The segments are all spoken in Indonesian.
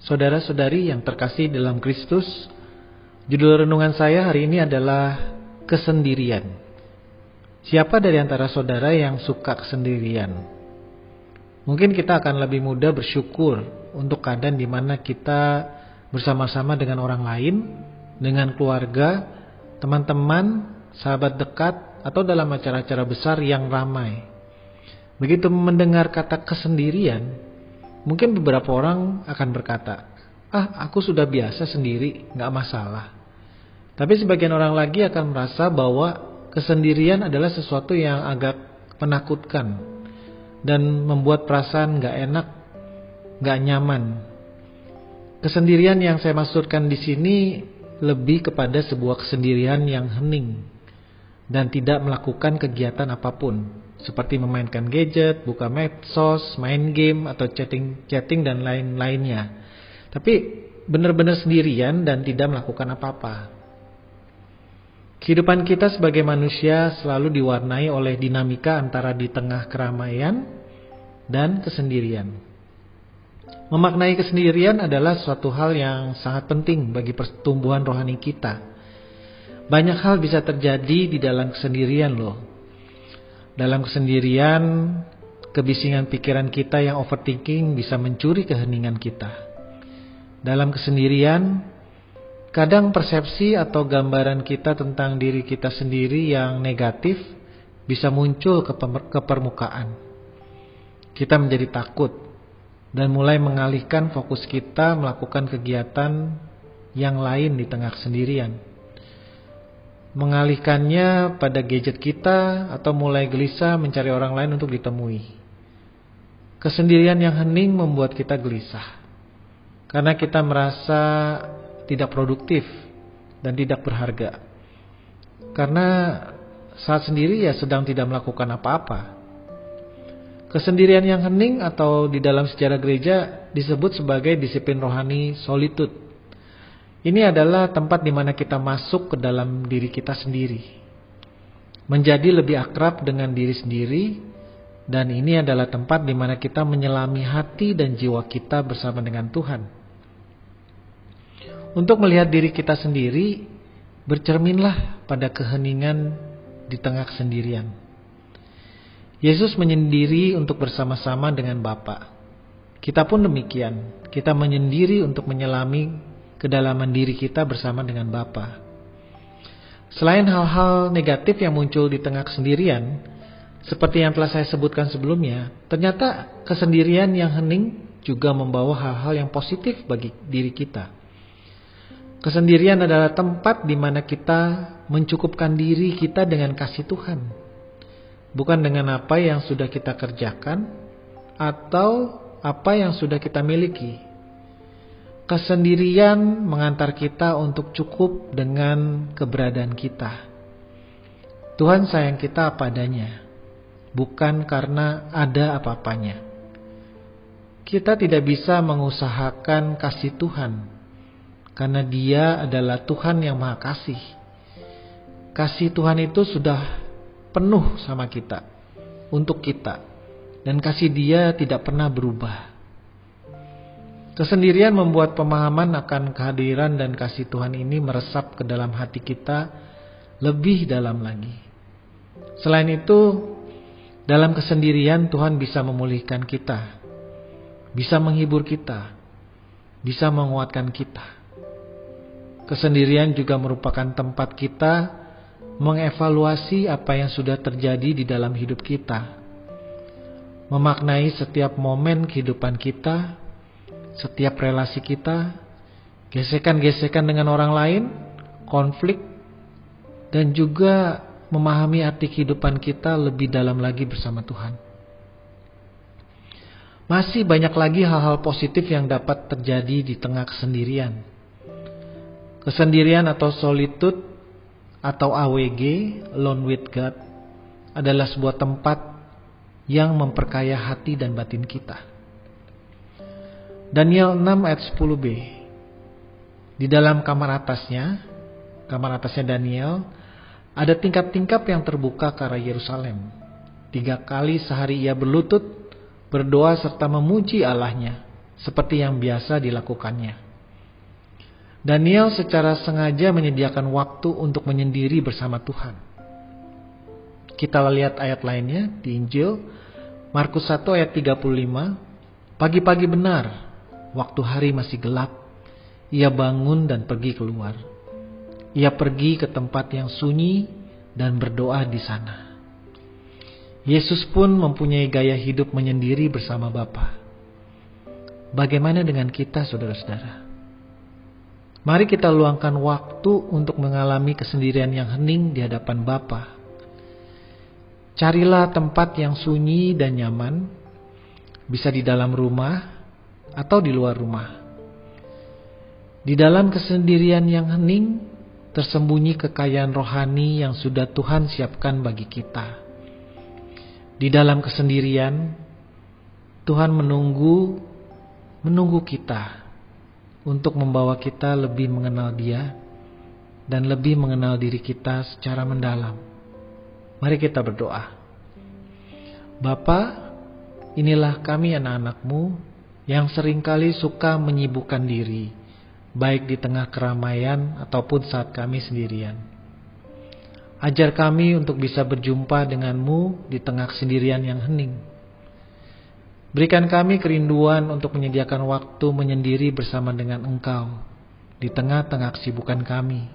Saudara-saudari yang terkasih dalam Kristus, judul renungan saya hari ini adalah kesendirian. Siapa dari antara saudara yang suka kesendirian? Mungkin kita akan lebih mudah bersyukur untuk keadaan di mana kita bersama-sama dengan orang lain, dengan keluarga, teman-teman, sahabat dekat, atau dalam acara-acara besar yang ramai. Begitu mendengar kata kesendirian, mungkin beberapa orang akan berkata, aku sudah biasa sendiri, gak masalah. Tapi sebagian orang lagi akan merasa bahwa kesendirian adalah sesuatu yang agak menakutkan dan membuat perasaan gak enak, gak nyaman. Kesendirian yang saya maksudkan di sini lebih kepada sebuah kesendirian yang hening dan tidak melakukan kegiatan apapun, seperti memainkan gadget, buka medsos, main game, atau chatting dan lain-lainnya. Tapi benar-benar sendirian dan tidak melakukan apa-apa. Kehidupan kita sebagai manusia selalu diwarnai oleh dinamika antara di tengah keramaian dan kesendirian. Memaknai kesendirian adalah suatu hal yang sangat penting bagi pertumbuhan rohani kita. Banyak hal bisa terjadi di dalam kesendirian loh. Dalam kesendirian, kebisingan pikiran kita yang overthinking bisa mencuri keheningan kita. Dalam kesendirian, kadang persepsi atau gambaran kita tentang diri kita sendiri yang negatif bisa muncul ke permukaan. Kita menjadi takut dan mulai mengalihkan fokus kita melakukan kegiatan yang lain di tengah kesendirian. Mengalihkannya pada gadget kita atau mulai gelisah mencari orang lain untuk ditemui. Kesendirian yang hening membuat kita gelisah karena kita merasa tidak produktif dan tidak berharga. Karena saat sendiri sedang tidak melakukan apa-apa. Kesendirian yang hening atau di dalam sejarah gereja disebut sebagai disiplin rohani solitude. Ini adalah tempat di mana kita masuk ke dalam diri kita sendiri, menjadi lebih akrab dengan diri sendiri, dan ini adalah tempat di mana kita menyelami hati dan jiwa kita bersama dengan Tuhan. Untuk melihat diri kita sendiri, bercerminlah pada keheningan di tengah kesendirian. Yesus menyendiri untuk bersama-sama dengan Bapa. Kita pun demikian, kita menyendiri untuk menyelami kedalaman diri kita bersama dengan Bapa. Selain hal-hal negatif yang muncul di tengah kesendirian, seperti yang telah saya sebutkan sebelumnya, ternyata kesendirian yang hening juga membawa hal-hal yang positif bagi diri kita. Kesendirian adalah tempat di mana kita mencukupkan diri kita dengan kasih Tuhan, bukan dengan apa yang sudah kita kerjakan atau apa yang sudah kita miliki. Kesendirian mengantar kita untuk cukup dengan keberadaan kita. Tuhan sayang kita apa adanya, bukan karena ada apa-apanya. Kita tidak bisa mengusahakan kasih Tuhan, karena Dia adalah Tuhan yang Maha Kasih. Kasih Tuhan itu sudah penuh sama kita, untuk kita, dan kasih Dia tidak pernah berubah. Kesendirian membuat pemahaman akan kehadiran dan kasih Tuhan ini meresap ke dalam hati kita lebih dalam lagi. Selain itu, dalam kesendirian Tuhan bisa memulihkan kita, bisa menghibur kita, bisa menguatkan kita. Kesendirian juga merupakan tempat kita mengevaluasi apa yang sudah terjadi di dalam hidup kita, memaknai setiap momen kehidupan kita, setiap relasi kita, gesekan-gesekan dengan orang lain, konflik, dan juga memahami arti kehidupan kita lebih dalam lagi bersama Tuhan. Masih banyak lagi hal-hal positif yang dapat terjadi di tengah kesendirian. Kesendirian atau solitude atau AWG, Alone with God, adalah sebuah tempat yang memperkaya hati dan batin kita. Daniel 6 ayat 10b. Di dalam kamar atasnya Daniel, ada tingkap-tingkap yang terbuka ke arah Yerusalem. 3 kali sehari ia berlutut, berdoa serta memuji Allahnya. seperti yang biasa dilakukannya. Daniel secara sengaja menyediakan waktu untuk menyendiri bersama Tuhan. Kita lihat ayat lainnya di Injil, Markus 1 ayat 35. Pagi-pagi benar, waktu hari masih gelap, ia bangun dan pergi keluar. Ia pergi ke tempat yang sunyi dan berdoa di sana. Yesus pun mempunyai gaya hidup menyendiri bersama Bapa. Bagaimana dengan kita, saudara-saudara? Mari kita luangkan waktu untuk mengalami kesendirian yang hening di hadapan Bapa. Carilah tempat yang sunyi dan nyaman, bisa di dalam rumah atau di luar rumah. Di dalam kesendirian yang hening, tersembunyi kekayaan rohani yang sudah Tuhan siapkan bagi kita. Di dalam kesendirian, Tuhan menunggu kita untuk membawa kita lebih mengenal Dia dan lebih mengenal diri kita secara mendalam. Mari kita berdoa. Bapa, inilah kami anak-anak-Mu yang seringkali suka menyibukkan diri, baik di tengah keramaian ataupun saat kami sendirian. Ajar kami untuk bisa berjumpa dengan-Mu di tengah kesendirian yang hening. Berikan kami kerinduan untuk menyediakan waktu menyendiri bersama dengan Engkau di tengah-tengah kesibukan kami.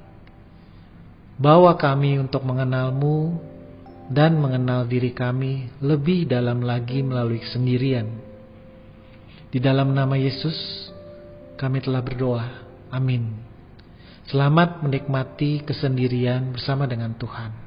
Bawa kami untuk mengenal-Mu dan mengenal diri kami lebih dalam lagi melalui kesendirian. Di dalam nama Yesus kami telah berdoa. Amin. Selamat menikmati kesendirian bersama dengan Tuhan.